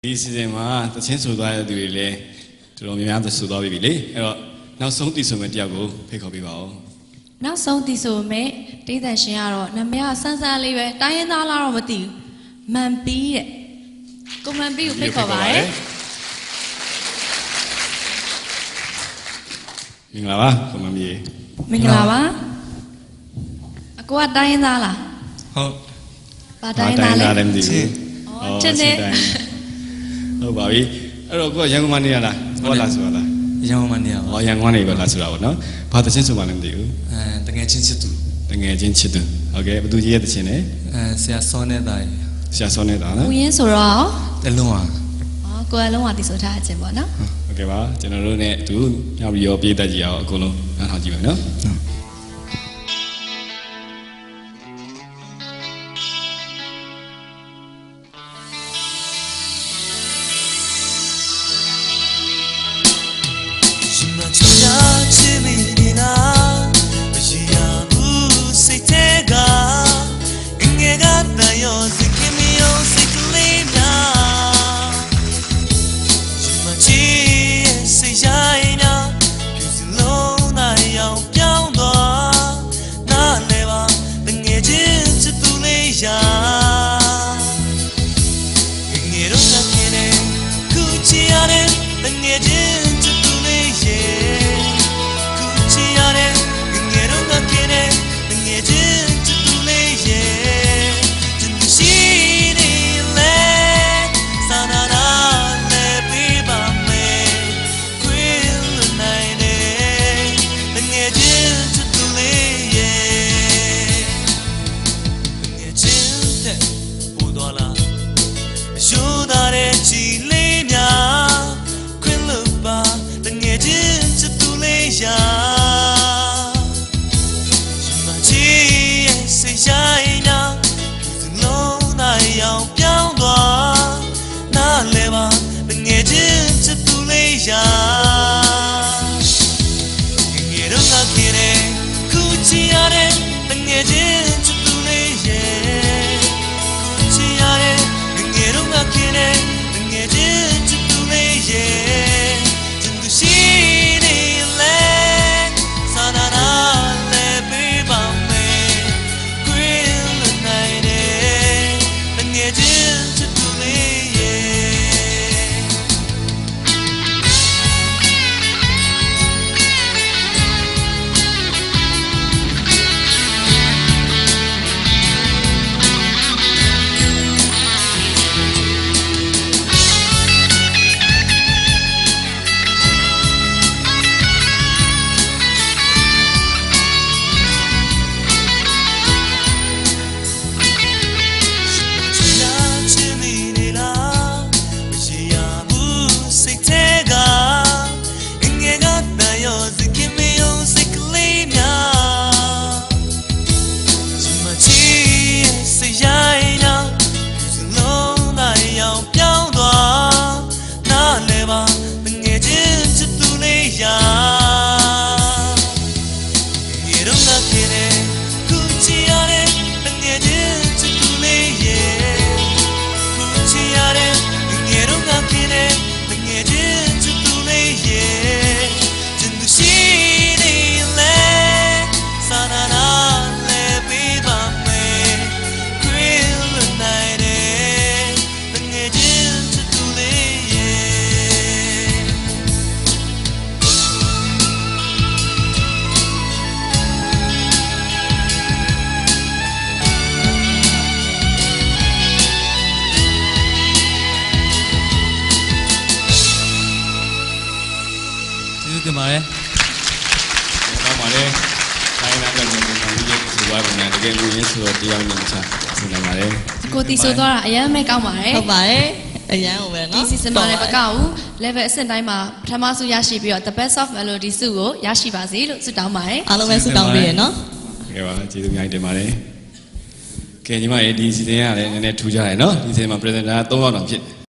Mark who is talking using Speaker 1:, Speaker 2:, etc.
Speaker 1: ဒီစီစဉ်မှာတချင်းဆိုသွားတဲ့သူတွေလည်းတော်တော်များများဆိုသွားပြီလေအဲ့တော့နောက်ဆုံးတီဆိုမဲ့တယောက်ကိုဖိတ်ခေါ်ပေးပါဦး
Speaker 2: နောက်ဆုံးတီဆိုမဲ့တိသက်ရှင်ကတော့နာမည်ကဆန်းဆန်းလေးပဲတိုင်းရင်းသားလားတော့မသိဘူးမန်ပီးတဲ့ကိုမန်ပီးကိုဖိတ်ခေါ်ပါရယ်
Speaker 1: မင်္ဂလာပါကိုမန်ပီး
Speaker 2: မင်္ဂလာပါအကိုကတိုင်းရင်းသားလား
Speaker 1: ဟုတ်
Speaker 2: ဘာတိုင်းရင်းသားလဲ
Speaker 1: မသိဘူး
Speaker 2: ချစ်နေ
Speaker 1: ဟုတ်ပါပြီအဲ့တော့ကိုကရန်ကုန်မှာနေရလားဟောလားဆိုလား
Speaker 3: ရန်ကုန်မှာနေရပါ
Speaker 1: ဟောရန်ကုန်ကနေပဲလားဆိုတာပေါ့နော်ဘာတချင်းဆိုမှလည်းမသိဘူး
Speaker 3: တငယ်ချင်းချစ်သူ
Speaker 1: တငယ်ချင်းချစ်သူဟုတ်ကဲ့ဘသူကြီးရဲ့တချင်းလဲ
Speaker 3: ဆရာစောနေတာ
Speaker 1: ဆရာစောနေတာနော်
Speaker 2: ဦးရင်းဆိုတော့
Speaker 3: တလုံးပါ
Speaker 2: ကိုယ်အလုံးဝတီဆိုထားခြင်းပေါ့နော်
Speaker 1: ဟုတ်ကဲ့ပါကျွန်တော်တို့ ਨੇ အတူညပြီးရောပြေးတတ်ကြအောင်အကုန်လုံးနားထောင်ကြည့်မယ်နော်
Speaker 3: တင်ပါတယ်
Speaker 1: ကောင်းပါတယ်တိုင်းနာကတော့ဒီမှာဒီဆိုပါမယ်တကယ်လို့ရင်းဆိုတော့တရားနဲ့မချဆိုနိုင်ပါတယ်
Speaker 2: ကိုတီဆိုတော့အရန်မဲ့ကောင်းပါတယ်
Speaker 4: ဟုတ်ပါတယ်အရန်ဟိုပဲเนาะ
Speaker 2: ဒီ season မှာလည်းပကောက် level အဆင့်တိုင်းမှာပထမဆုရရှိပြီးတော့ the best of melody ဆုကိုရရှိပါစေလို့ဆုတောင်းပါတယ်
Speaker 4: အားလုံးပဲဆုတောင်းပေးရเนาะ
Speaker 1: ကဲပါကျေးဇူးအများကြီးတင်ပါတယ်ကဲညီမရေဒီ season ကလည်းနည်းနည်းထူးကြတယ်เนาะဒီ season မှာ presenter 3 ယောက်တောင်ဖြစ်